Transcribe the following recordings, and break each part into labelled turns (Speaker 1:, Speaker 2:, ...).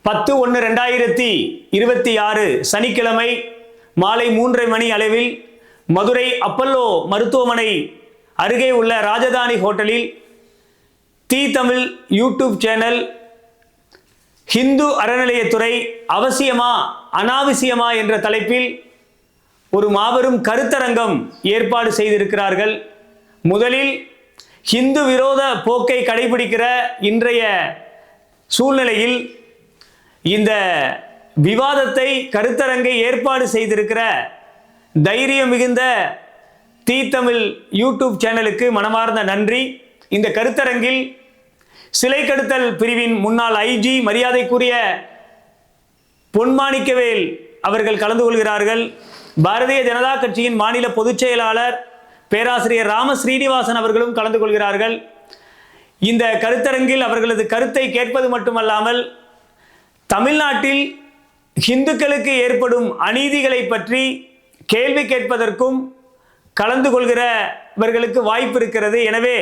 Speaker 1: 10/1/2026 சனிக்கிழமை மாலை 3:30 மணி அளவில் மதுரை அப்பல்லோ மருத்துவமனை அருகே உள்ள ராஜதானி ஹோட்டலில் தி தமிழ் யூடியூப் சேனல் ஹிந்து அறநிலையத்துறை அவசியமா அனாவசியமா என்ற தலைப்பில் ஒரு மாபெரும் கருத்தரங்கம் ஏற்பாடு செய்திருக்கிறார்கள். முதலில் ஹிந்து விரோத போக்கை கடைபிடிக்கிற இன்றைய சூழ்நிலையில் இந்த விவாதத்தை கருத்தரங்கை ஏற்பாடு செய்திருக்கிற தைரியம் மிகுந்த தி தமிழ் யூடியூப் சேனலுக்கு மனமார்ந்த நன்றி. இந்த கருத்தரங்கில் சிலை கடத்தல் பிரிவின் முன்னாள் ஐஜி மரியாதைக்குரிய பொன்மாணிக்கவேல் அவர்கள் கலந்து கொள்கிறார்கள். பாரதிய ஜனதா கட்சியின் மாநில பொதுச் செயலாளர் பேராசிரியர் ராம ஸ்ரீனிவாசன் அவர்களும் கலந்து கொள்கிறார்கள். இந்த கருத்தரங்கில் அவர்களது கருத்தை கேட்பது மட்டுமல்லாமல் தமிழ்நாட்டில் இந்துக்களுக்கு ஏற்படும் அநீதிகளை பற்றி கேள்வி கேட்பதற்கும் கலந்து கொள்கிறவர்களுக்கு வாய்ப்பு இருக்கிறது. எனவே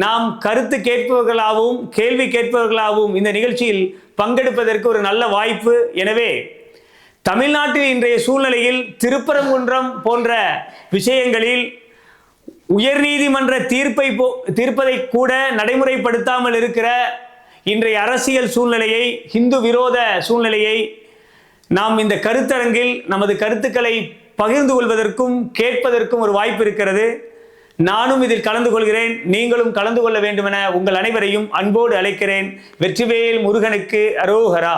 Speaker 1: நாம் கருத்து கேட்பவர்களாகவும் கேள்வி கேட்பவர்களாகவும் இந்த நிகழ்ச்சியில் பங்கெடுப்பதற்கு ஒரு நல்ல வாய்ப்பு. எனவே தமிழ்நாட்டில் இன்றைய சூழ்நிலையில் திருப்பரங்குன்றம் போன்ற விஷயங்களில் உயர்நீதிமன்ற தீர்ப்பதை கூட நடைமுறைப்படுத்தாமல் இருக்கிற இன்றைய அரசியல் சூழ்நிலையை, இந்து விரோத சூழ்நிலையை நாம் இந்த கருத்தரங்கில் நமது கருத்துக்களை பகிர்ந்து கொள்வதற்கும் கேட்பதற்கும் ஒரு வாய்ப்பு இருக்கிறது. நானும் இதில் கலந்து கொள்கிறேன். நீங்களும் கலந்து கொள்ள வேண்டும் என உங்கள் அனைவரையும் அன்போடு அழைக்கிறேன். வெற்றிவேல் முருகனுக்கு அரோகரா.